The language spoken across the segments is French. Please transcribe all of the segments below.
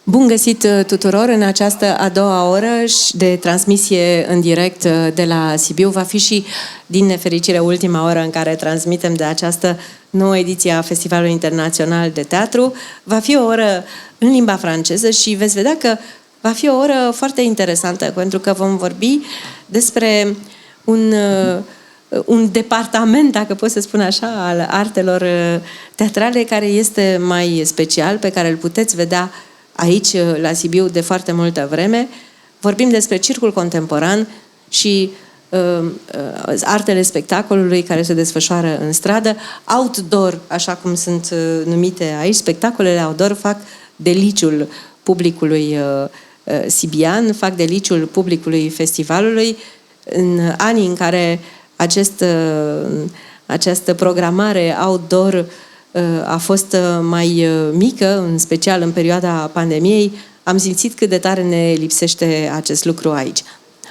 Bun găsit tuturor în această a doua oră de transmisie în direct de la Sibiu. Va fi și, din nefericire, ultima oră în care transmitem de această nouă ediție a Festivalului Internațional de Teatru. Va fi o oră în limba franceză și veți vedea că va fi o oră foarte interesantă, pentru că vom vorbi despre un departament, dacă pot să spun așa, al artelor teatrale, care este mai special, pe care îl puteți vedea aici, la Sibiu, de foarte multă vreme. Vorbim despre circul contemporan și artele spectacolului care se desfășoară în stradă. Outdoor, așa cum sunt numite aici, spectacolele outdoor fac deliciul publicului sibian, fac deliciul publicului festivalului. În anii în care această programare outdoor a fost mai mică, în special în perioada pandemiei, am simțit cât de tare ne lipsește acest lucru aici.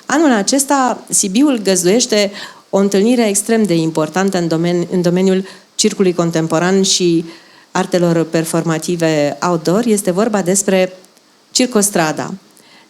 Anul acesta, Sibiul găzduiește o întâlnire extrem de importantă în domeniul circului contemporan și artelor performative outdoor. Este vorba despre Circostrada.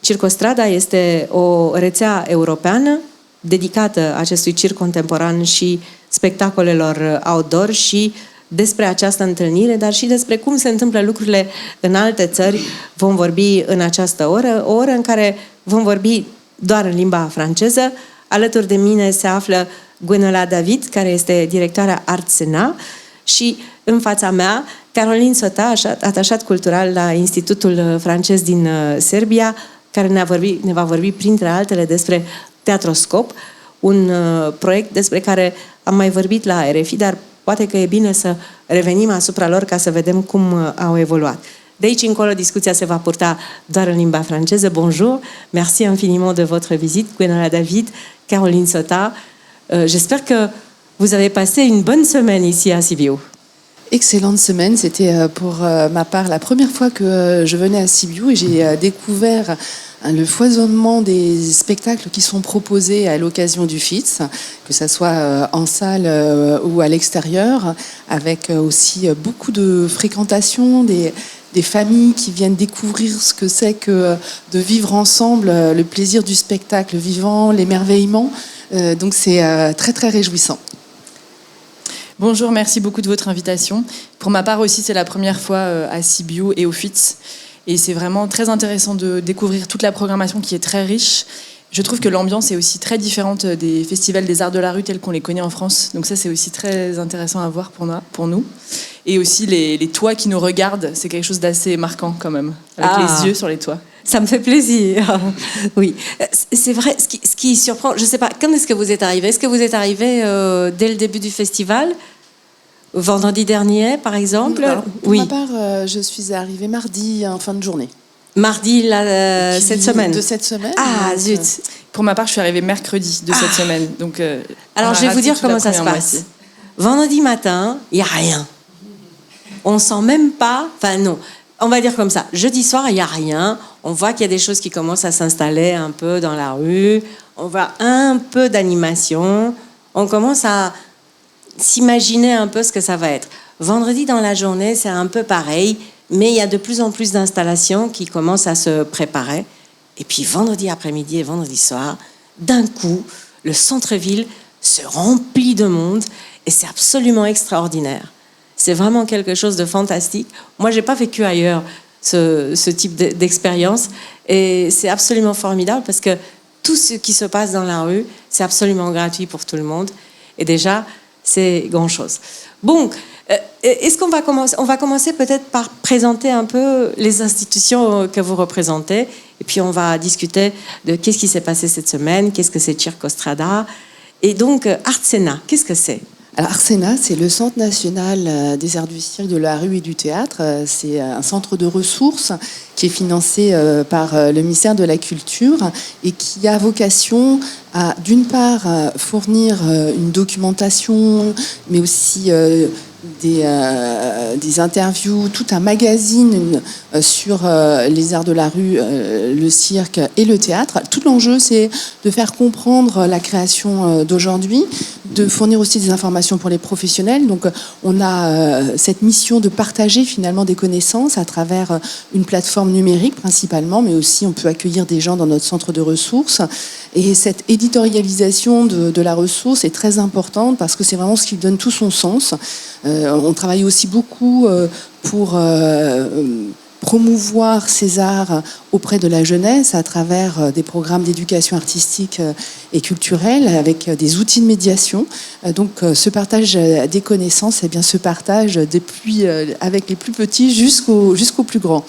Circostrada este o rețea europeană dedicată acestui circ contemporan și spectacolelor outdoor și despre această întâlnire, dar și despre cum se întâmplă lucrurile în alte țări vom vorbi în această oră, o oră în care vom vorbi doar în limba franceză. Alături de mine se află Gwenola David, care este directoarea Artsena, și în fața mea Caroline Sota, atașat cultural la Institutul francez din Serbia, care ne va vorbi printre altele despre Teatroscop, un proiect despre care am mai vorbit la RFI, dar poate că e bine să revenim asupra lor ca să vedem cum au evoluat. De aici încolo, discuția se va purta doar în limba franceză. Bonjour, merci infiniment de votre visite, Gwenola David, Caroline Sota. J'espère que vous avez passé une bonne semaine ici à Sibiu. Excellente semaine, c'était pour ma part la première fois que je venais à Sibiu et j'ai découvert le foisonnement des spectacles qui sont proposés à l'occasion du FITS, que ce soit en salle ou à l'extérieur, avec aussi beaucoup de fréquentation, des familles qui viennent découvrir ce que c'est que de vivre ensemble, le plaisir du spectacle vivant, l'émerveillement. Donc c'est très très réjouissant. Bonjour, merci beaucoup de votre invitation. Pour ma part aussi, c'est la première fois à Sibiu et au FITS. Et c'est vraiment très intéressant de découvrir toute la programmation qui est très riche. Je trouve que l'ambiance est aussi très différente des festivals des arts de la rue tels qu'on les connaît en France. Donc ça, c'est aussi très intéressant à voir pour nous. Et aussi les toits qui nous regardent, c'est quelque chose d'assez marquant quand même, avec les yeux sur les toits. Ça me fait plaisir. Oui, c'est vrai, ce qui surprend, je ne sais pas, quand est-ce que vous êtes arrivé? Est-ce que vous êtes arrivé dès le début du festival? Vendredi dernier, par exemple? Pour ma part, je suis arrivée mardi en fin de journée. Mardi cette semaine? De cette semaine. Ah, zut. Pour ma part, je suis arrivée mercredi de cette semaine. Donc, alors, je vais vous dire comment ça se passe. Vendredi matin, il n'y a rien. On ne sent même pas... Enfin, non. On va dire comme ça. Jeudi soir, il n'y a rien. On voit qu'il y a des choses qui commencent à s'installer un peu dans la rue. On voit un peu d'animation. On commence à s'imaginer un peu ce que ça va être. Vendredi dans la journée, c'est un peu pareil, mais il y a de plus en plus d'installations qui commencent à se préparer. Et puis vendredi après-midi et vendredi soir, d'un coup, le centre-ville se remplit de monde et c'est absolument extraordinaire. C'est vraiment quelque chose de fantastique. Moi, je n'ai pas vécu ailleurs ce type d'expérience et c'est absolument formidable parce que tout ce qui se passe dans la rue, c'est absolument gratuit pour tout le monde. Et déjà, c'est grand-chose. Bon, est-ce qu'on va commencer? On va commencer peut-être par présenter un peu les institutions que vous représentez, et puis on va discuter de qu'est-ce qui s'est passé cette semaine, qu'est-ce que c'est Circostrada, et donc Artsena, qu'est-ce que c'est? Alors Artsena, c'est le Centre national des arts du cirque, de la rue et du théâtre. C'est un centre de ressources qui est financé par le ministère de la Culture et qui a vocation à, d'une part, fournir une documentation, mais aussi des interviews, tout un magazine sur les arts de la rue, le cirque et le théâtre. Tout l'enjeu, c'est de faire comprendre la création d'aujourd'hui, de fournir aussi des informations pour les professionnels. Donc on a cette mission de partager finalement des connaissances à travers une plateforme numérique principalement, mais aussi on peut accueillir des gens dans notre centre de ressources. Et cette éditorialisation de la ressource est très importante parce que c'est vraiment ce qui donne tout son sens. On travaille aussi beaucoup pour promouvoir ces arts auprès de la jeunesse à travers des programmes d'éducation artistique et culturelle avec des outils de médiation. Donc ce partage des connaissances, eh bien, ce partage avec les plus petits jusqu'aux plus grands.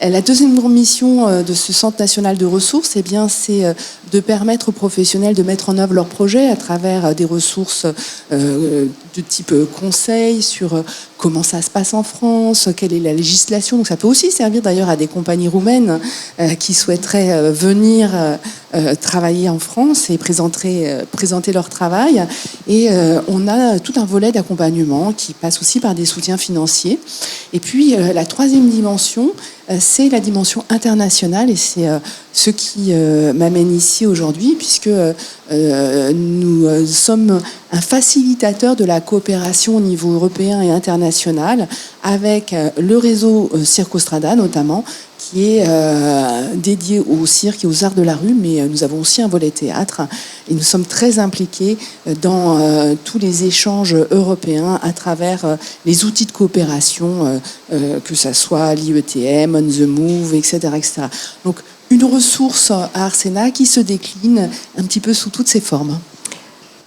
La deuxième grande mission de ce Centre national de ressources, eh bien, c'est de permettre aux professionnels de mettre en œuvre leurs projets à travers des ressources de type conseil sur comment ça se passe en France, quelle est la législation. Donc ça peut aussi servir d'ailleurs à des compagnies roumaines qui souhaiteraient venir travailler en France et présenter leur travail. Et on a tout un volet d'accompagnement qui passe aussi par des soutiens financiers. Et puis la troisième dimension, c'est la dimension internationale et c'est ce qui m'amène ici aujourd'hui puisque nous sommes un facilitateur de la coopération au niveau européen et international avec le réseau Circostrada notamment qui est dédié au cirque et aux arts de la rue, mais nous avons aussi un volet théâtre et nous sommes très impliqués dans tous les échanges européens à travers les outils de coopération, que ce soit l'IETM, On the Move, etc., etc. Donc une ressource à Arsena qui se décline un petit peu sous toutes ses formes.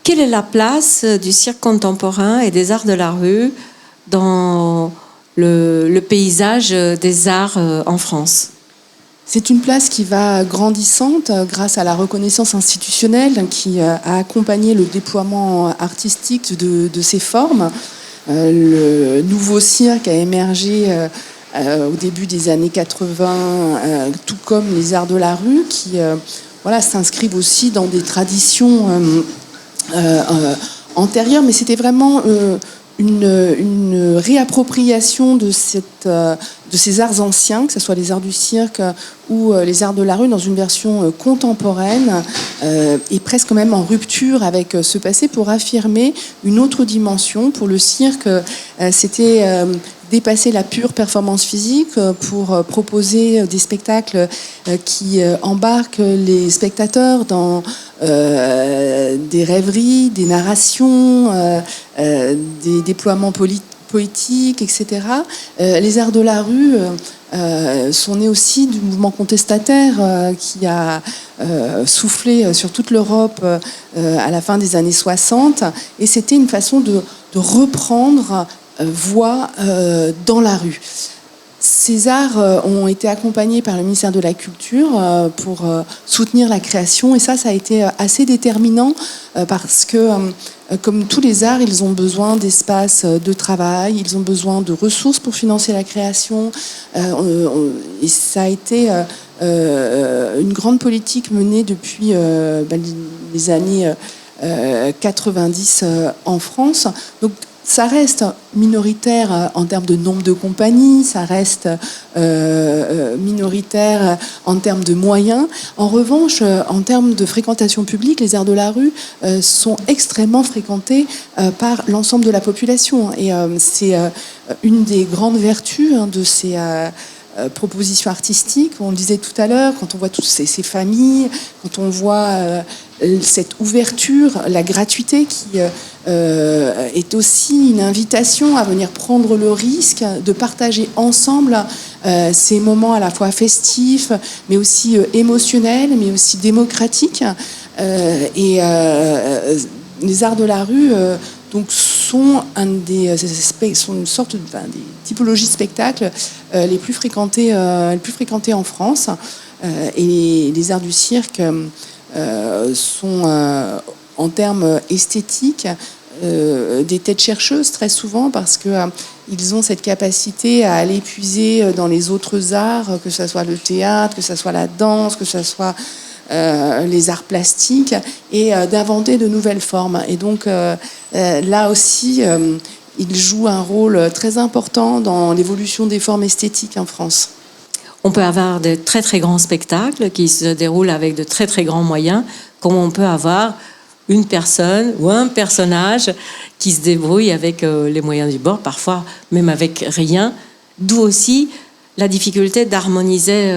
Quelle est la place du cirque contemporain et des arts de la rue dans le paysage des arts en France? C'est une place qui va grandissante grâce à la reconnaissance institutionnelle qui a accompagné le déploiement artistique de ces formes. Le nouveau cirque a émergé au début des années 80, tout comme les arts de la rue qui s'inscrivent aussi dans des traditions antérieures, mais c'était vraiment une réappropriation de ces arts anciens, que ce soit les arts du cirque ou les arts de la rue, dans une version contemporaine et presque même en rupture avec ce passé pour affirmer une autre dimension. Pour le cirque, c'était dépasser la pure performance physique pour proposer des spectacles qui embarquent les spectateurs dans des rêveries, des narrations, des déploiements poétiques, etc. Les arts de la rue sont nés aussi du mouvement contestataire qui a soufflé sur toute l'Europe à la fin des années 60. Et c'était une façon de reprendre voix dans la rue. Ces arts ont été accompagnés par le ministère de la Culture pour soutenir la création et ça a été assez déterminant parce que comme tous les arts, ils ont besoin d'espace de travail, ils ont besoin de ressources pour financer la création et ça a été une grande politique menée depuis les années 90 en France. Donc, ça reste minoritaire en termes de nombre de compagnies, ça reste minoritaire en termes de moyens. En revanche, en termes de fréquentation publique, les arts de la rue sont extrêmement fréquentés par l'ensemble de la population. Et c'est une des grandes vertus de ces propositions artistiques. On le disait tout à l'heure, quand on voit toutes ces familles, quand on voit cette ouverture, la gratuité qui est aussi une invitation à venir prendre le risque de partager ensemble ces moments à la fois festifs, mais aussi émotionnels, mais aussi démocratiques. Et les arts de la rue donc sont une sorte des typologies de spectacles les plus fréquentés en France. Et les arts du cirque sont en termes esthétiques des têtes chercheuses très souvent parce que ils ont cette capacité à aller puiser dans les autres arts, que ce soit le théâtre, que ce soit la danse, que ce soit les arts plastiques et d'inventer de nouvelles formes. Et donc là aussi, il joue un rôle très important dans l'évolution des formes esthétiques en France. On peut avoir de très très grands spectacles qui se déroulent avec de très très grands moyens, comme on peut avoir une personne ou un personnage qui se débrouille avec les moyens du bord, parfois même avec rien, d'où aussi la difficulté d'harmoniser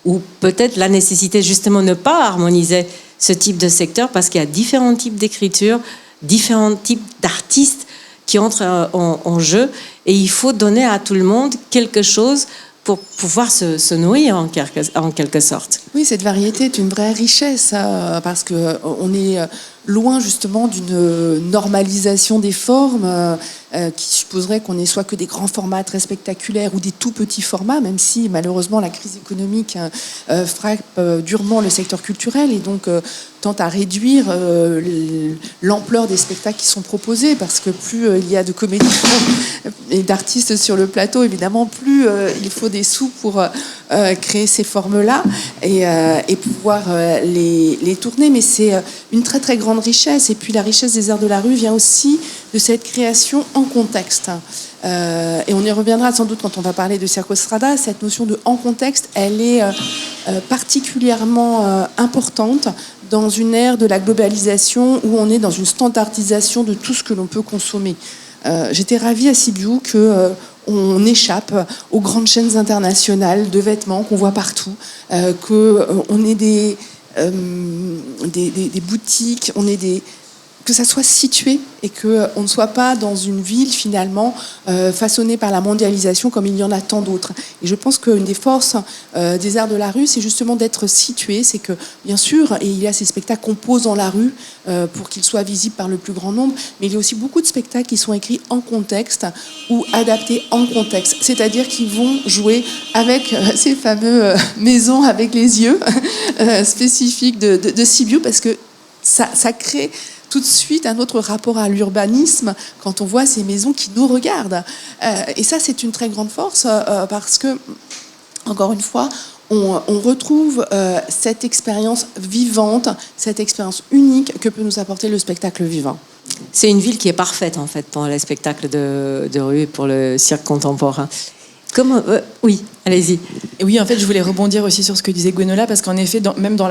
ou peut-être la nécessité justement de ne pas harmoniser ce type de secteur parce qu'il y a différents types d'écriture, différents types d'artistes qui entrent en jeu et il faut donner à tout le monde quelque chose pour pouvoir se nourrir en quelque sorte. Oui, cette variété est une vraie richesse parce qu'on est loin justement d'une normalisation des formes qui supposerait qu'on ait soit que des grands formats très spectaculaires ou des tout petits formats, même si malheureusement la crise économique frappe durement le secteur culturel et donc tente à réduire l'ampleur des spectacles qui sont proposés parce que plus il y a de comédiens et d'artistes sur le plateau, évidemment, plus il faut des sous pour créer ces formes-là et pouvoir les tourner. Mais c'est une très très grande richesse. Et puis la richesse des arts de la rue vient aussi de cette création en contexte. Et on y reviendra sans doute quand on va parler de Circo Strada. Cette notion de en contexte, elle est particulièrement importante dans une ère de la globalisation où on est dans une standardisation de tout ce que l'on peut consommer. J'étais ravie à Sibiu qu'on échappe aux grandes chaînes internationales de vêtements qu'on voit partout, qu'on ait des boutiques, que ça soit situé et qu'on ne soit pas dans une ville finalement façonnée par la mondialisation comme il y en a tant d'autres. Et je pense qu'une des forces des arts de la rue, c'est justement d'être situé. C'est que, bien sûr, et il y a ces spectacles qu'on pose dans la rue pour qu'ils soient visibles par le plus grand nombre, mais il y a aussi beaucoup de spectacles qui sont écrits en contexte ou adaptés en contexte. C'est-à-dire qu'ils vont jouer avec ces fameuses maisons avec les yeux spécifiques de Sibiu parce que ça crée tout de suite un autre rapport à l'urbanisme quand on voit ces maisons qui nous regardent. Et ça, c'est une très grande force parce que, encore une fois, on retrouve cette expérience vivante, cette expérience unique que peut nous apporter le spectacle vivant. C'est une ville qui est parfaite, en fait, pour les spectacles de rue et pour le cirque contemporain. Oui, allez-y. Et oui, en fait, je voulais rebondir aussi sur ce que disait Gwenola, parce qu'en effet, même dans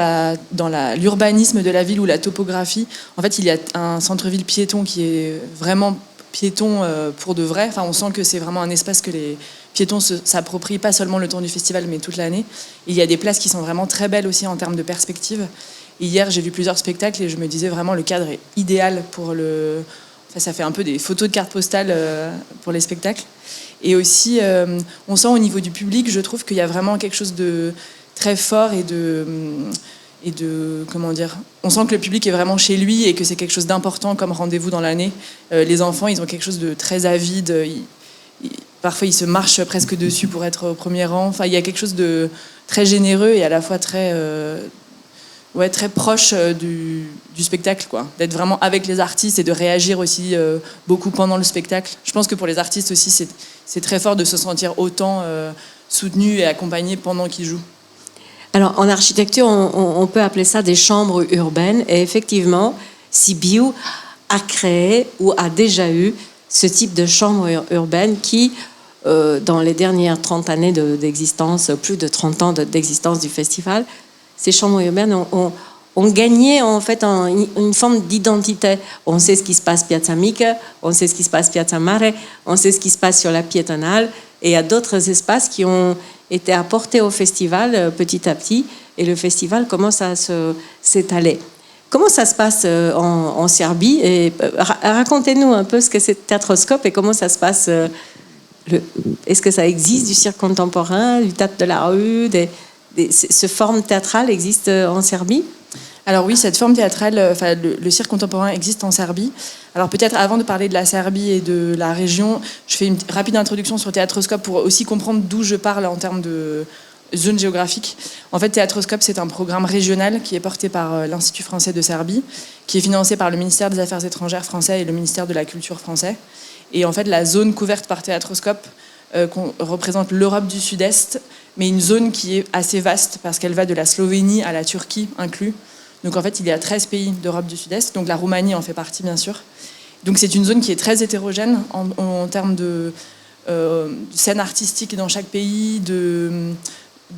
l'urbanisme de la ville ou la topographie, en fait, il y a un centre-ville piéton qui est vraiment piéton pour de vrai. Enfin, on sent que c'est vraiment un espace que les piétons s'approprient, pas seulement le temps du festival, mais toute l'année. Il y a des places qui sont vraiment très belles aussi en termes de perspective. Et hier, j'ai vu plusieurs spectacles et je me disais vraiment le cadre est idéal pour le... Enfin, ça fait un peu des photos de cartes postales pour les spectacles. Et aussi, on sent au niveau du public, je trouve qu'il y a vraiment quelque chose de très fort et de comment dire, on sent que le public est vraiment chez lui et que c'est quelque chose d'important comme rendez-vous dans l'année. Les enfants, ils ont quelque chose de très avide. Parfois, ils se marchent presque dessus pour être au premier rang. Enfin, il y a quelque chose de très généreux et à la fois très proche du spectacle, quoi. D'être vraiment avec les artistes et de réagir aussi beaucoup pendant le spectacle. Je pense que pour les artistes aussi, c'est très fort de se sentir autant soutenu et accompagné pendant qu'ils jouent. Alors, en architecture, on peut appeler ça des chambres urbaines. Et effectivement, Sibiu a créé ou a déjà eu ce type de chambre urbaine qui, dans les dernières 30 années d'existence, plus de 30 ans d'existence du festival, ces chambres urbaines ont gagné en fait une forme d'identité. On sait ce qui se passe Piazza Mica, on sait ce qui se passe Piazza Mare, on sait ce qui se passe sur la piétonale, et il y a d'autres espaces qui ont été apportés au festival petit à petit, et le festival commence à s'étaler. Comment ça se passe en Serbie et racontez-nous un peu ce que c'est Théâtroscope et comment ça se passe. Est-ce que ça existe du cirque contemporain, du théâtre de la rue, ce forme théâtrale existe en Serbie? Alors oui, cette forme théâtrale, le cirque contemporain existe en Serbie. Alors peut-être avant de parler de la Serbie et de la région, je fais une rapide introduction sur Théâtroscope pour aussi comprendre d'où je parle en termes de zone géographique. En fait, Théâtroscope, c'est un programme régional qui est porté par l'Institut français de Serbie, qui est financé par le ministère des Affaires étrangères français et le ministère de la Culture français. Et en fait, la zone couverte par Théâtroscope représente l'Europe du Sud-Est, mais une zone qui est assez vaste parce qu'elle va de la Slovénie à la Turquie inclus. Donc en fait, il y a 13 pays d'Europe du Sud-Est, donc la Roumanie en fait partie bien sûr. Donc c'est une zone qui est très hétérogène en termes de scène artistique dans chaque pays.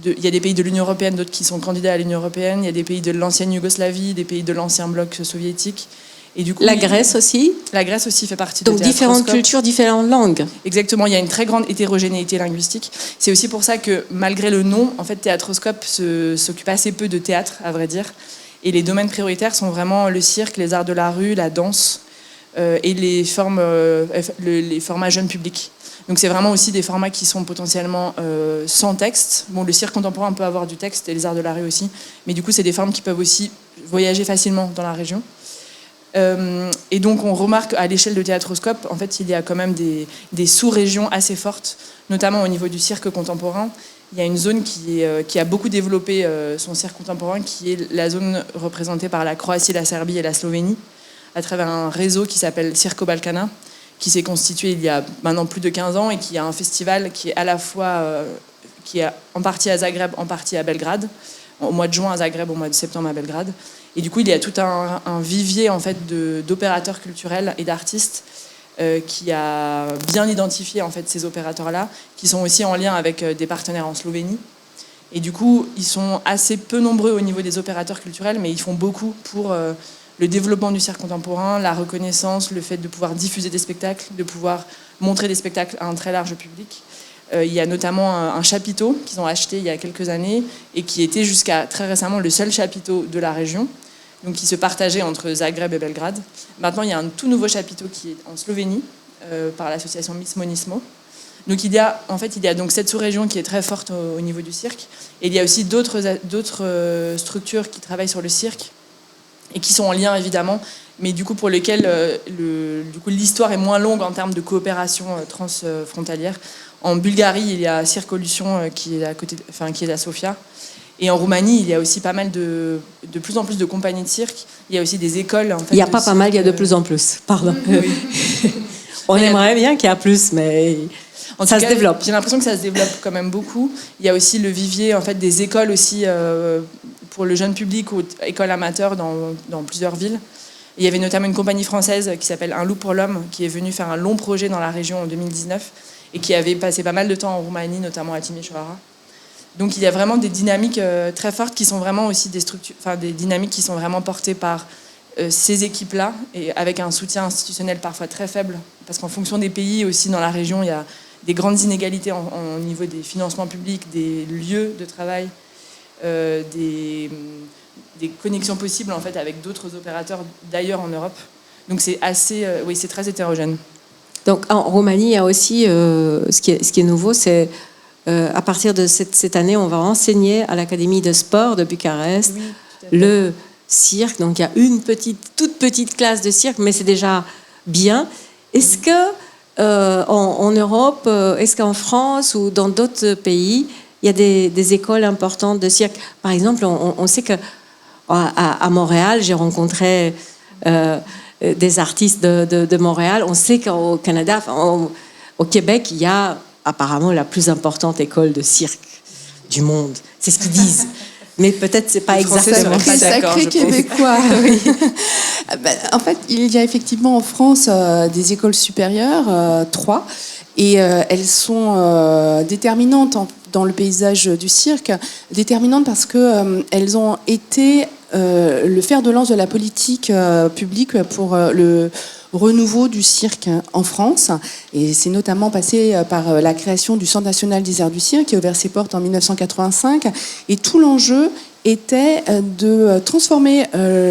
Il y a des pays de l'Union européenne, d'autres qui sont candidats à l'Union européenne. Il y a des pays de l'ancienne Yougoslavie, des pays de l'ancien bloc soviétique. Et du coup, La Grèce aussi. La Grèce aussi fait partie Donc de différentes cultures, différentes langues. Exactement, il y a une très grande hétérogénéité linguistique. C'est aussi pour ça que malgré le nom, en fait, Théâtroscope s'occupe assez peu de théâtre, à vrai dire. Et les domaines prioritaires sont vraiment le cirque, les arts de la rue, la danse et les formats jeunes publics. Donc c'est vraiment aussi des formats qui sont potentiellement sans texte. Bon, le cirque contemporain peut avoir du texte et les arts de la rue aussi, mais du coup c'est des formes qui peuvent aussi voyager facilement dans la région. Et donc on remarque à l'échelle de Théâtroscope, en fait il y a quand même des sous-régions assez fortes, notamment au niveau du cirque contemporain. Il y a une zone qui a beaucoup développé son cirque contemporain, qui est la zone représentée par la Croatie, la Serbie et la Slovénie, à travers un réseau qui s'appelle Circo Balkana, qui s'est constitué il y a maintenant plus de 15 ans et qui a un festival qui est à la fois qui est en partie à Zagreb, en partie à Belgrade, au mois de juin à Zagreb, au mois de septembre à Belgrade. Et du coup, il y a tout un vivier en fait d'opérateurs culturels et d'artistes qui a bien identifié en fait ces opérateurs-là, qui sont aussi en lien avec des partenaires en Slovénie. Et du coup, ils sont assez peu nombreux au niveau des opérateurs culturels, mais ils font beaucoup pour le développement du cirque contemporain, la reconnaissance, le fait de pouvoir diffuser des spectacles, de pouvoir montrer des spectacles à un très large public. Il y a notamment un chapiteau qu'ils ont acheté il y a quelques années et qui était jusqu'à très récemment le seul chapiteau de la région, donc qui se partageait entre Zagreb et Belgrade. Maintenant, il y a un tout nouveau chapiteau qui est en Slovénie par l'association Miss Monismo. Donc il y a donc cette sous-région qui est très forte au niveau du cirque, et il y a aussi d'autres structures qui travaillent sur le cirque et qui sont en lien évidemment, mais du coup pour lesquelles l'histoire est moins longue en termes de coopération transfrontalière. En Bulgarie, il y a Circolution qui est à Sofia. Et en Roumanie, il y a aussi pas mal de plus en plus de compagnies de cirque. Il y a aussi des écoles. En fait, il n'y a pas mal, il y a de plus en plus. Pardon. Oui. On aimerait bien qu'il y ait plus, mais ça se développe. J'ai l'impression que ça se développe quand même beaucoup. Il y a aussi le vivier en fait, des écoles aussi pour le jeune public ou écoles amateurs dans plusieurs villes. Il y avait notamment une compagnie française qui s'appelle Un loup pour l'homme qui est venue faire un long projet dans la région en 2019 et qui avait passé pas mal de temps en Roumanie, notamment à Timișoara. Donc il y a vraiment des dynamiques très fortes qui sont vraiment aussi des dynamiques qui sont vraiment portées par ces équipes-là et avec un soutien institutionnel parfois très faible, parce qu'en fonction des pays aussi dans la région, il y a des grandes inégalités au niveau des financements publics, des lieux de travail, des connexions possibles en fait avec d'autres opérateurs d'ailleurs en Europe. Donc c'est c'est très hétérogène. Donc en Roumanie, il y a aussi ce qui est nouveau, c'est à partir de cette année, on va enseigner à l'Académie de sport de Bucarest le cirque. Donc il y a toute petite classe de cirque, mais c'est déjà bien. Est-ce que en Europe, est-ce qu'en France ou dans d'autres pays, il y a des écoles importantes de cirque? Par exemple, on sait que à Montréal, j'ai rencontré des artistes de Montréal. On sait qu'au Canada, au Québec, il y a apparemment la plus importante école de cirque du monde. C'est ce qu'ils disent. Mais peut-être c'est pas exactement ça. Sacré québécois. Oui. En fait, il y a effectivement en France des écoles supérieures, 3, et elles sont déterminantes dans le paysage du cirque, déterminantes parce qu'elles ont été le fer de lance de la politique publique pour le renouveau du cirque en France. Et c'est notamment passé par la création du Centre national des arts du cirque qui a ouvert ses portes en 1985. Et tout l'enjeu était de transformer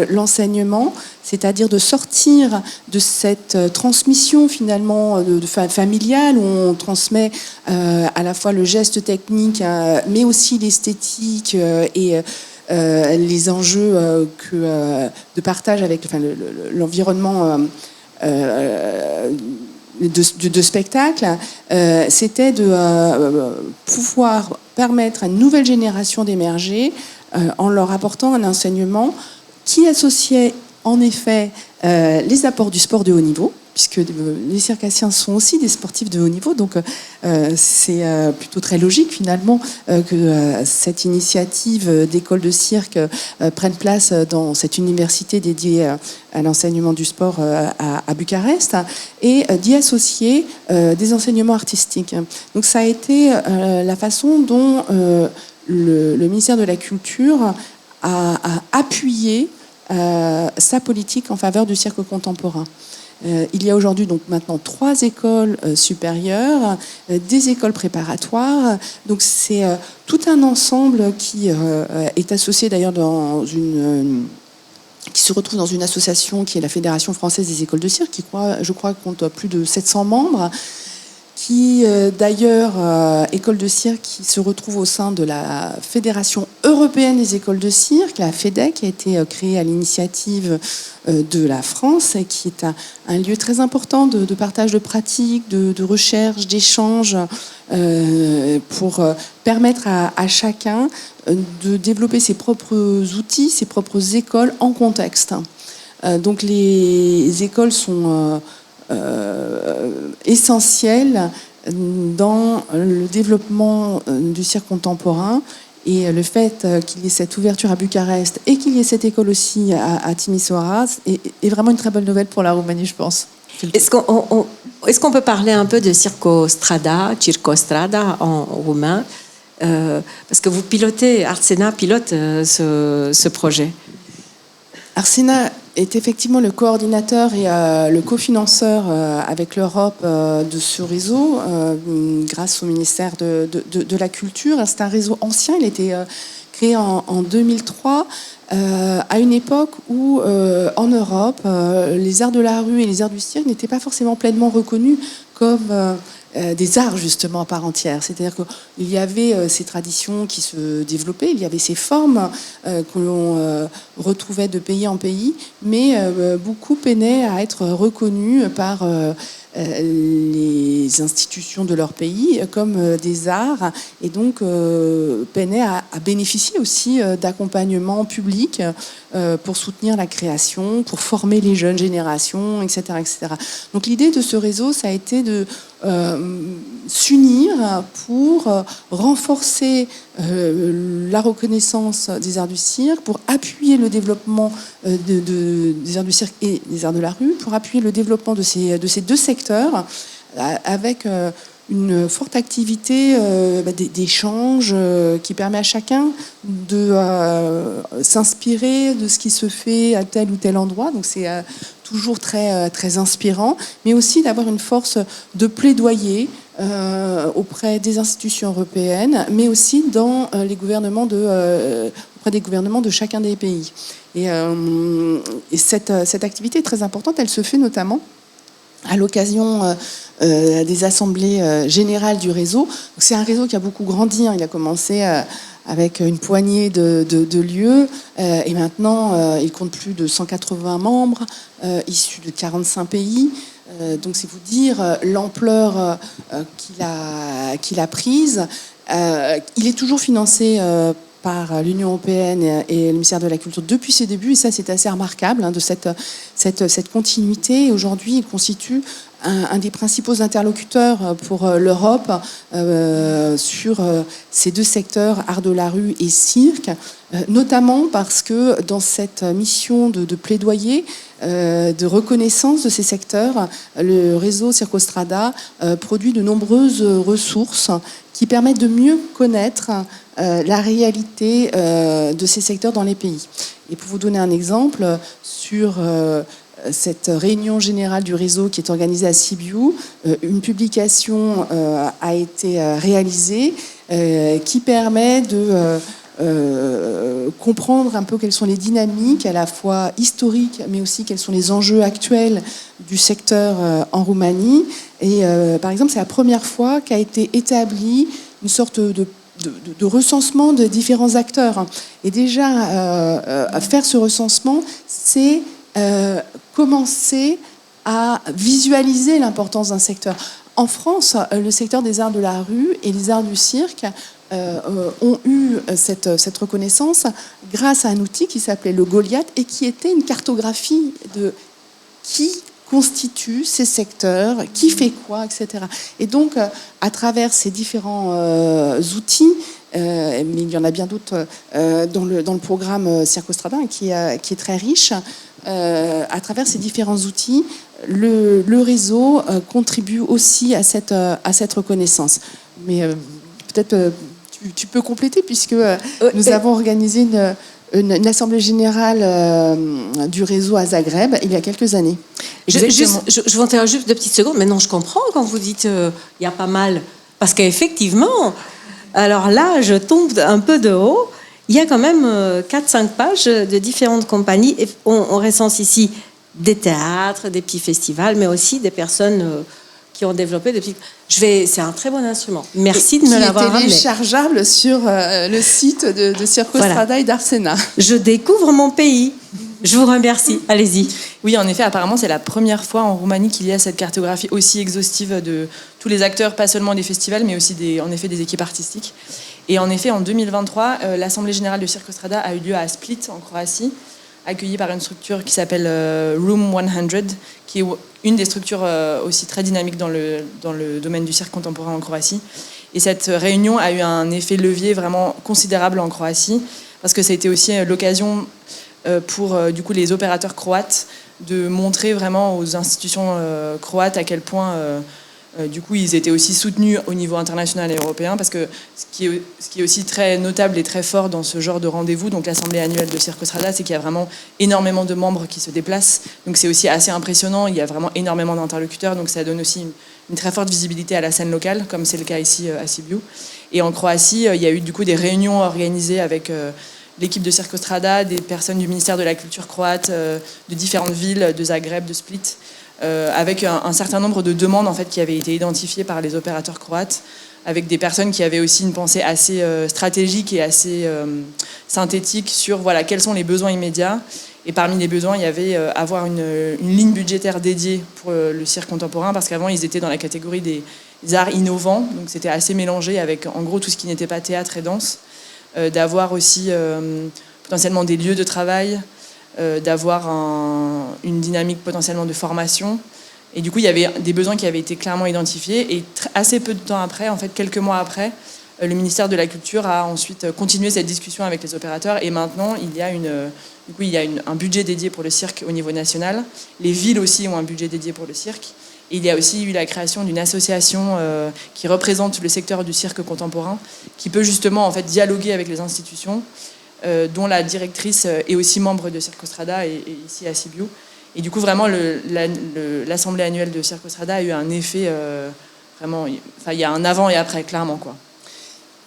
l'enseignement, c'est-à-dire de sortir de cette transmission finalement familiale où on transmet à la fois le geste technique, mais aussi l'esthétique et les enjeux de partage avec l'environnement de spectacle, c'était de pouvoir permettre à une nouvelle génération d'émerger en leur apportant un enseignement qui associait en effet les apports du sport de haut niveau, puisque les circassiens sont aussi des sportifs de haut niveau, donc c'est plutôt très logique finalement que cette initiative d'école de cirque prenne place dans cette université dédiée à l'enseignement du sport à Bucarest, et d'y associer des enseignements artistiques. Donc ça a été la façon dont le ministère de la Culture a appuyé sa politique en faveur du cirque contemporain. Il y a aujourd'hui donc maintenant 3 écoles supérieures, des écoles préparatoires. Donc c'est tout un ensemble qui est associé d'ailleurs qui se retrouve dans une association qui est la Fédération française des écoles de cirque, qui je crois compte plus de 700 membres, qui d'ailleurs, école de cirque, qui se retrouve au sein de la Fédération européenne des écoles de cirque, la FEDEC, qui a été créée à l'initiative de la France, et qui est un lieu très important de partage de pratiques, de recherche, d'échange, pour permettre à chacun de développer ses propres outils, ses propres écoles en contexte. Donc les écoles sont essentielles dans le développement du cirque contemporain, et le fait qu'il y ait cette ouverture à Bucarest et qu'il y ait cette école aussi à Timișoara est vraiment une très bonne nouvelle pour la Roumanie, je pense. Est-ce qu'on peut parler un peu de Circostrada en roumain, parce que vous pilotez, Arsena pilote ce projet. Arsena est effectivement le coordinateur et le cofinanceur avec l'Europe de ce réseau, grâce au ministère de la Culture. C'est un réseau ancien, il a été créé en 2003, à une époque où, en Europe, les arts de la rue et les arts du cirque n'étaient pas forcément pleinement reconnus comme des arts justement à part entière. C'est-à-dire qu'il y avait ces traditions qui se développaient, il y avait ces formes que l'on retrouvait de pays en pays, mais beaucoup peinaient à être reconnus par les institutions de leur pays comme des arts, et donc peinaient à bénéficier aussi d'accompagnement public pour soutenir la création, pour former les jeunes générations, etc., etc. Donc l'idée de ce réseau, ça a été de s'unir pour renforcer la reconnaissance des arts du cirque, pour appuyer le développement des arts du cirque et des arts de la rue, pour appuyer le développement de ces 2 secteurs, avec une forte activité d'échange qui permet à chacun de s'inspirer de ce qui se fait à tel ou tel endroit. Donc c'est toujours très, très inspirant, mais aussi d'avoir une force de plaidoyer auprès des institutions européennes, mais aussi dans les gouvernements auprès des gouvernements de chacun des pays. Et cette activité est très importante. Elle se fait notamment à l'occasion des assemblées générales du réseau. C'est un réseau qui a beaucoup grandi. Il a commencé avec une poignée de lieux, et maintenant il compte plus de 180 membres issus de 45 pays. Donc c'est vous dire l'ampleur qu'il a prise. Il est toujours financé par l'Union européenne et le ministère de la Culture depuis ses débuts, et ça c'est assez remarquable, de cette continuité. Aujourd'hui, il constitue un des principaux interlocuteurs pour l'Europe sur ces 2 secteurs, art de la rue et cirque, notamment parce que dans cette mission de plaidoyer, de reconnaissance de ces secteurs, le réseau Circostrada produit de nombreuses ressources qui permettent de mieux connaître la réalité de ces secteurs dans les pays. Et pour vous donner un exemple, sur cette réunion générale du réseau qui est organisée à Sibiu, une publication a été réalisée qui permet de comprendre un peu quelles sont les dynamiques à la fois historiques, mais aussi quels sont les enjeux actuels du secteur en Roumanie. Et par exemple, c'est la première fois qu'a été établie une sorte de recensement de différents acteurs. Et déjà, faire ce recensement, c'est commencer à visualiser l'importance d'un secteur. En France, le secteur des arts de la rue et les arts du cirque ont eu cette reconnaissance grâce à un outil qui s'appelait le Goliath, et qui était une cartographie de qui constitue ces secteurs, qui fait quoi, etc. Et donc, à travers ces différents outils, mais il y en a bien d'autres dans le programme Circostrada qui est très riche, à travers ces différents outils, le réseau contribue aussi à cette reconnaissance. Mais peut-être tu peux compléter, puisque nous avons organisé une assemblée générale du réseau à Zagreb il y a quelques années. Je vous interromps juste 2 petites secondes. Maintenant, je comprends quand vous dites il y a pas mal. Parce qu'effectivement, alors là, je tombe un peu de haut. Il y a quand même 4-5 pages de différentes compagnies. Et on recense ici des théâtres, des petits festivals, mais aussi des personnes qui ont développé des petits... C'est un très bon instrument. Merci de me l'avoir ramené. Qui est téléchargeable sur le site de Circostrada et d'Arsena. Je découvre mon pays. Je vous remercie. Allez-y. Oui, en effet, apparemment, c'est la première fois en Roumanie qu'il y a cette cartographie aussi exhaustive de tous les acteurs, pas seulement des festivals, mais aussi des équipes artistiques. Et en effet, en 2023, l'Assemblée générale de Circostrada a eu lieu à Split, en Croatie, accueillie par une structure qui s'appelle Room 100, qui est une des structures aussi très dynamiques dans le domaine du cirque contemporain en Croatie. Et cette réunion a eu un effet levier vraiment considérable en Croatie, parce que ça a été aussi l'occasion pour du coup les opérateurs croates de montrer vraiment aux institutions croates à quel point du coup ils étaient aussi soutenus au niveau international et européen, parce que ce qui est aussi très notable et très fort dans ce genre de rendez-vous, donc l'assemblée annuelle de Circostrada, c'est qu'il y a vraiment énormément de membres qui se déplacent, donc c'est aussi assez impressionnant, il y a vraiment énormément d'interlocuteurs, donc ça donne aussi une très forte visibilité à la scène locale, comme c'est le cas ici à Sibiu. Et en Croatie, il y a eu du coup des réunions organisées avec l'équipe de Circostrada, des personnes du ministère de la Culture croate, de différentes villes, de Zagreb, de Split, avec un certain nombre de demandes en fait, qui avaient été identifiées par les opérateurs croates, avec des personnes qui avaient aussi une pensée assez stratégique et assez synthétique sur voilà, quels sont les besoins immédiats. Et parmi les besoins, il y avait avoir une ligne budgétaire dédiée pour le cirque contemporain, parce qu'avant, ils étaient dans la catégorie des arts innovants, donc c'était assez mélangé avec en gros tout ce qui n'était pas théâtre et danse. D'avoir aussi potentiellement des lieux de travail, d'avoir une dynamique potentiellement de formation. Et du coup, il y avait des besoins qui avaient été clairement identifiés. Et assez peu de temps après, en fait, quelques mois après, le ministère de la Culture a ensuite continué cette discussion avec les opérateurs. Et maintenant, il y a un budget dédié pour le cirque au niveau national. Les villes aussi ont un budget dédié pour le cirque. Et il y a aussi eu la création d'une association qui représente le secteur du cirque contemporain, qui peut justement en fait dialoguer avec les institutions, dont la directrice est aussi membre de Circostrada et ici à Sibiu. Et du coup, vraiment, l'assemblée annuelle de Circostrada a eu un effet vraiment... Enfin, il y a un avant et après, clairement, quoi.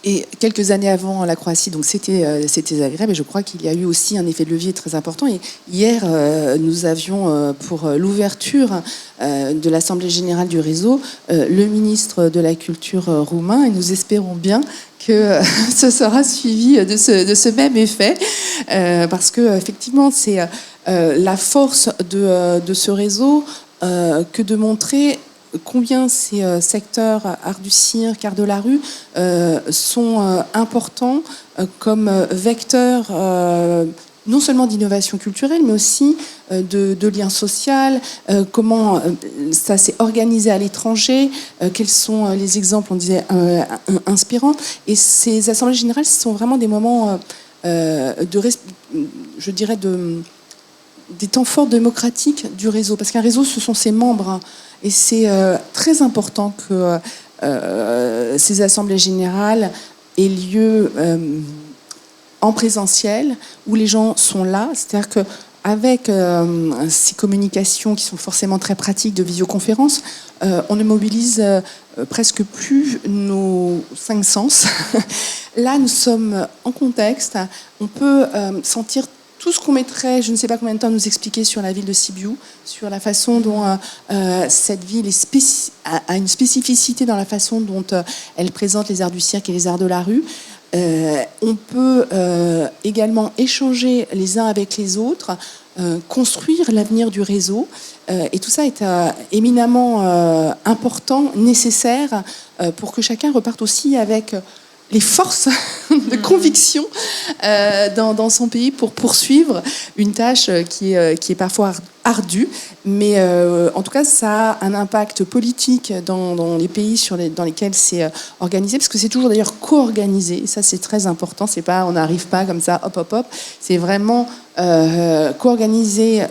Et quelques années avant la Croatie, donc c'était Zagreb, et je crois qu'il y a eu aussi un effet de levier très important. Et hier, nous avions pour l'ouverture de l'Assemblée générale du réseau le ministre de la Culture roumain, et nous espérons bien que ce sera suivi de ce même effet, parce que effectivement, c'est la force de ce réseau que de montrer combien ces secteurs art du cirque, art de la rue sont importants comme vecteurs non seulement d'innovation culturelle, mais aussi de lien social, comment ça s'est organisé à l'étranger, quels sont les exemples, on disait, inspirants. Et ces assemblées générales, ce sont vraiment des moments je dirais, des temps forts démocratiques du réseau. Parce qu'un réseau, ce sont ses membres. Et c'est très important que ces assemblées générales aient lieu en présentiel, où les gens sont là. C'est-à-dire qu'avec ces communications qui sont forcément très pratiques de visioconférence, on ne mobilise presque plus nos 5 sens. Là, nous sommes en contexte. On peut sentir tout ce qu'on mettrait, je ne sais pas combien de temps, nous expliquer sur la ville de Sibiu, sur la façon dont cette ville a une spécificité dans la façon dont elle présente les arts du cirque et les arts de la rue. On peut également échanger les uns avec les autres, construire l'avenir du réseau. Et tout ça est éminemment important, nécessaire, pour que chacun reparte aussi avec les forces de conviction dans son pays pour poursuivre une tâche qui est parfois ardue, mais en tout cas ça a un impact politique dans les pays dans lesquels c'est organisé, parce que c'est toujours d'ailleurs co-organisé, et ça c'est très important, c'est pas on n'arrive pas comme ça hop hop hop, c'est vraiment co-organisé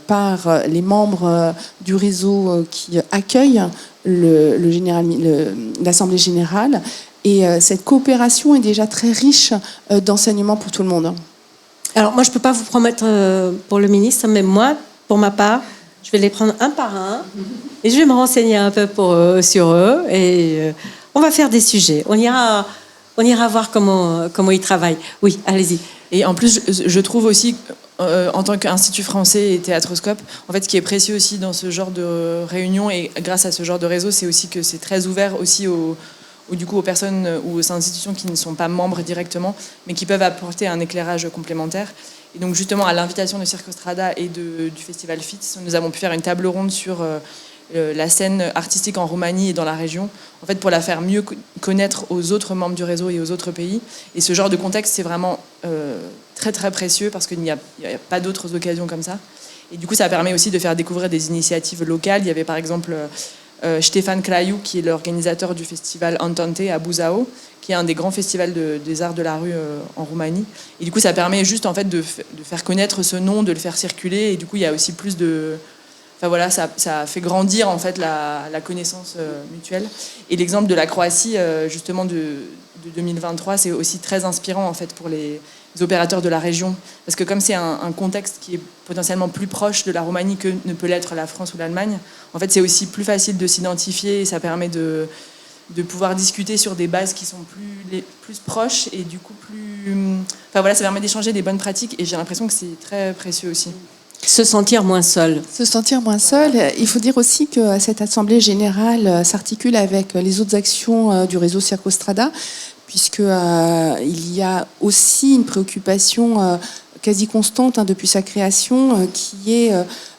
par les membres du réseau qui accueillent l'Assemblée générale. Et cette coopération est déjà très riche d'enseignements pour tout le monde. Alors moi, je ne peux pas vous promettre pour le ministre, mais moi, pour ma part, je vais les prendre un par un et je vais me renseigner un peu sur eux et on va faire des sujets. On ira voir comment ils travaillent. Oui, allez-y. Et en plus, je trouve aussi, en tant qu'Institut français et Théâtroscope, en fait, ce qui est précieux aussi dans ce genre de réunion et grâce à ce genre de réseau, c'est aussi que c'est très ouvert aussi aux personnes ou aux institutions qui ne sont pas membres directement, mais qui peuvent apporter un éclairage complémentaire. Et donc justement, à l'invitation de Circostrada et du Festival FITS, nous avons pu faire une table ronde sur la scène artistique en Roumanie et dans la région, en fait, pour la faire mieux connaître aux autres membres du réseau et aux autres pays. Et ce genre de contexte, c'est vraiment très très précieux parce qu'il n'y a pas d'autres occasions comme ça. Et du coup, ça permet aussi de faire découvrir des initiatives locales. Il y avait par exemple Ștefan Craiu, qui est l'organisateur du festival Entente à Buzău, qui est un des grands festivals des arts de la rue en Roumanie. Et du coup, ça permet juste en fait de faire connaître ce nom, de le faire circuler. Et du coup, il y a aussi plus de... Enfin voilà, ça fait grandir en fait la connaissance mutuelle. Et l'exemple de la Croatie, justement de 2023, c'est aussi très inspirant en fait pour les opérateurs de la région, parce que comme c'est un contexte qui est potentiellement plus proche de la Roumanie que ne peut l'être la France ou l'Allemagne, en fait c'est aussi plus facile de s'identifier et ça permet de pouvoir discuter sur des bases qui sont plus proches et du coup enfin voilà, ça permet d'échanger des bonnes pratiques et j'ai l'impression que c'est très précieux aussi. Se sentir moins seul. Se sentir moins seul. Il faut dire aussi que cette assemblée générale s'articule avec les autres actions du réseau Circostrada, puisque il y a aussi une préoccupation quasi constante depuis sa création, qui est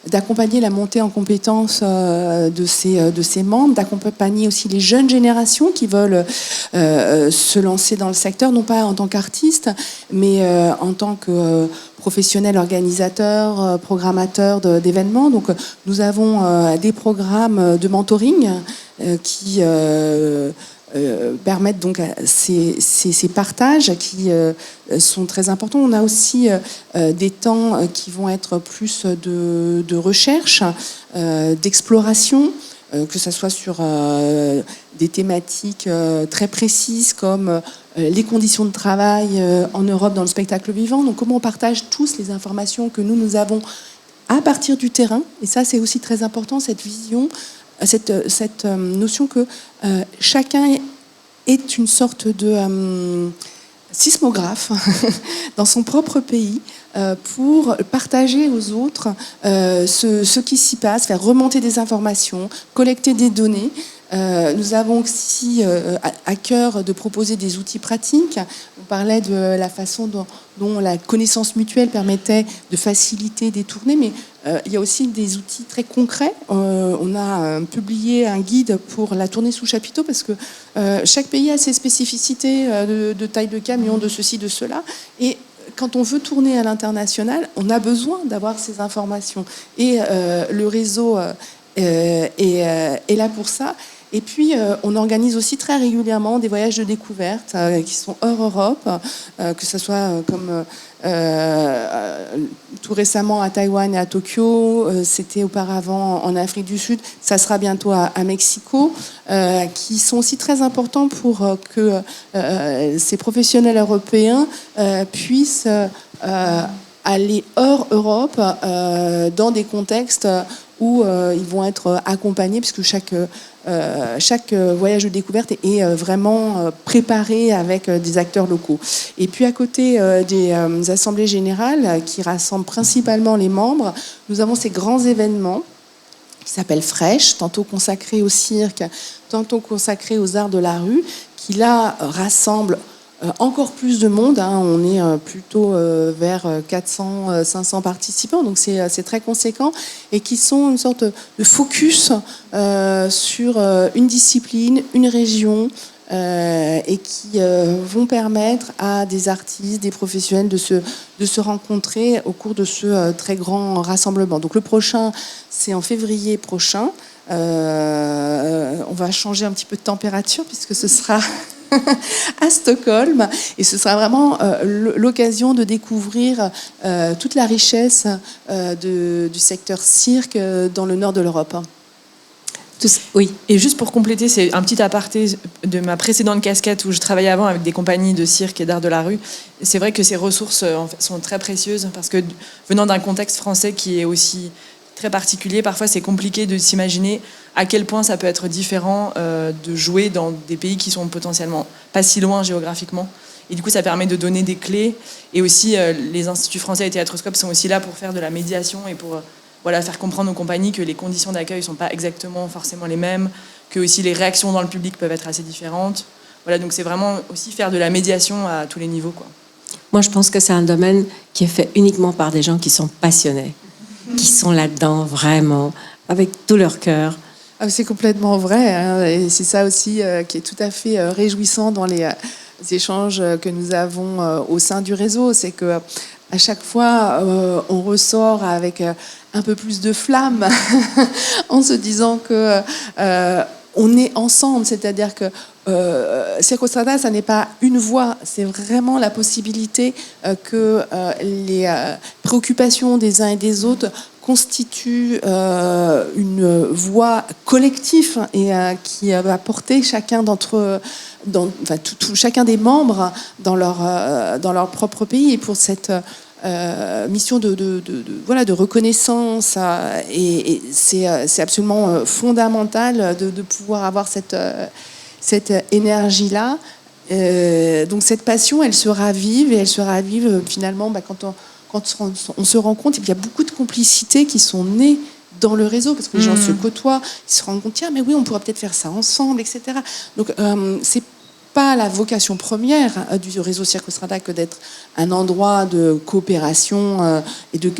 d'accompagner la montée en compétences de ses membres, d'accompagner aussi les jeunes générations qui veulent se lancer dans le secteur, non pas en tant qu'artistes, mais en tant que professionnels organisateurs, programmateurs d'événements. Donc nous avons des programmes de mentoring qui permettent donc ces partages qui sont très importants. On a aussi des temps qui vont être plus de recherche, d'exploration, que ce soit sur des thématiques très précises comme les conditions de travail en Europe dans le spectacle vivant. Donc comment on partage tous les informations que nous avons à partir du terrain. Et ça, c'est aussi très important, cette vision, cette notion que chacun est une sorte de sismographe dans son propre pays pour partager aux autres ce qui s'y passe, faire remonter des informations, collecter des données. Nous avons aussi à cœur de proposer des outils pratiques. On parlait de la façon dont la connaissance mutuelle permettait de faciliter des tournées, mais il y a aussi des outils très concrets. On a publié un guide pour la tournée sous chapiteau parce que chaque pays a ses spécificités de taille de camion, de ceci, de cela. Et quand on veut tourner à l'international, on a besoin d'avoir ces informations. Et le réseau est là pour ça. Et puis, on organise aussi très régulièrement des voyages de découverte qui sont hors Europe, que ce soit comme tout récemment à Taïwan et à Tokyo, c'était auparavant en Afrique du Sud, ça sera bientôt à Mexico, qui sont aussi très importants pour que ces professionnels européens puissent aller hors Europe dans des contextes où ils vont être accompagnés, puisque chaque voyage de découverte est vraiment préparé avec des acteurs locaux. Et puis à côté des assemblées générales qui rassemblent principalement les membres, nous avons ces grands événements qui s'appellent Fresh, tantôt consacrés au cirque, tantôt consacrés aux arts de la rue, qui là rassemblent encore plus de monde, on est plutôt vers 400, 500 participants, donc c'est très conséquent, et qui sont une sorte de focus sur une discipline, une région, et qui vont permettre à des artistes, des professionnels de se rencontrer au cours de ce très grand rassemblement. Donc le prochain, c'est en février prochain. On va changer un petit peu de température puisque ce sera à Stockholm et ce sera vraiment l'occasion de découvrir toute la richesse du secteur cirque dans le nord de l'Europe. Oui, et juste pour compléter, c'est un petit aparté de ma précédente casquette où je travaillais avant avec des compagnies de cirque et d'art de la rue. C'est vrai que ces ressources en fait, sont très précieuses parce que venant d'un contexte français qui est aussi très particulier, parfois c'est compliqué de s'imaginer à quel point ça peut être différent de jouer dans des pays qui sont potentiellement pas si loin géographiquement. Et du coup, ça permet de donner des clés. Et aussi, les instituts français et Théâtroscope sont aussi là pour faire de la médiation et pour faire comprendre aux compagnies que les conditions d'accueil ne sont pas exactement forcément les mêmes, que aussi les réactions dans le public peuvent être assez différentes. Voilà, donc c'est vraiment aussi faire de la médiation à tous les niveaux, quoi. Moi, je pense que c'est un domaine qui est fait uniquement par des gens qui sont passionnés, qui sont là-dedans vraiment, avec tout leur cœur. C'est complètement vrai, hein, et c'est ça aussi qui est tout à fait réjouissant dans les échanges que nous avons au sein du réseau. C'est que à chaque fois, on ressort avec un peu plus de flamme en se disant que on est ensemble, c'est-à-dire que Circo Strada, ça n'est pas une voix, c'est vraiment la possibilité que les préoccupations des uns et des autres constituent une voix collective et qui va porter chacun chacun des membres dans leur propre pays. Et pour cette mission de reconnaissance, et c'est absolument fondamental de pouvoir avoir cette énergie-là. Donc cette passion, elle se ravive, et elle se ravive finalement quand on se rend compte. Et puis il y a beaucoup de complicités qui sont nées dans le réseau, parce que les gens se côtoient, ils se rendent compte, tiens, mais oui, on pourrait peut-être faire ça ensemble, etc. Donc c'est pas la vocation première du réseau Circo Strada que d'être un endroit de coopération et de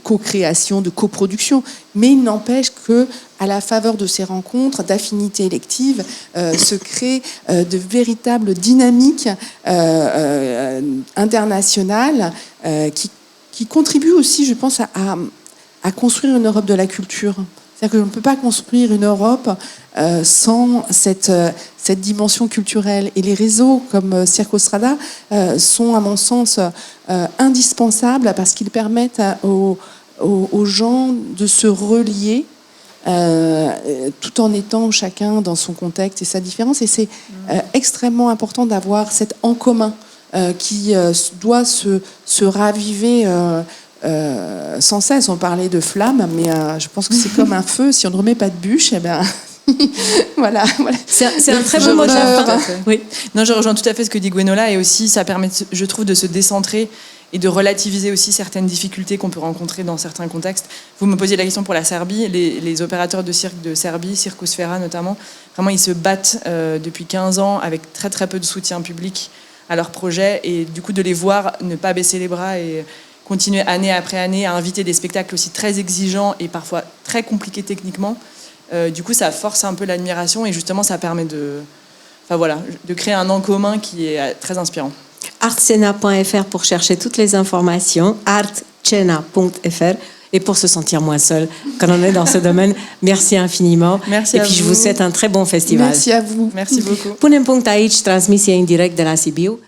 co-création, de coproduction. Mais il n'empêche que, à la faveur de ces rencontres, d'affinités électives, se créent de véritables dynamiques internationales qui contribuent aussi, je pense, à construire une Europe de la culture. C'est-à-dire qu'on ne peut pas construire une Europe sans cette dimension culturelle. Et les réseaux comme Circo Strada sont, à mon sens, indispensables parce qu'ils permettent aux gens de se relier tout en étant chacun dans son contexte et sa différence. Et c'est extrêmement important d'avoir cet en commun qui doit se raviver sans cesse. On parlait de flamme, mais je pense que c'est comme un feu. Si on ne remet pas de bûche, voilà. C'est un très bon mot de la fin. Oui. Non, je rejoins tout à fait ce que dit Gwenola, et aussi ça permet, je trouve, de se décentrer et de relativiser aussi certaines difficultés qu'on peut rencontrer dans certains contextes. Vous me posiez la question pour la Serbie. Les opérateurs de cirque de Serbie, Circosfera notamment, vraiment ils se battent depuis 15 ans avec très très peu de soutien public à leur projet, et du coup de les voir ne pas baisser les bras et continuer année après année à inviter des spectacles aussi très exigeants et parfois très compliqués techniquement. Du coup, ça force un peu l'admiration, et justement, ça permet de créer un en commun qui est très inspirant. Artscena.fr pour chercher toutes les informations, artscena.fr, et pour se sentir moins seul quand on est dans ce domaine. Merci infiniment. Merci et puis je vous souhaite un très bon festival. Merci à vous. Merci beaucoup. Punem punct aici transmisia în direct de la Sibiu.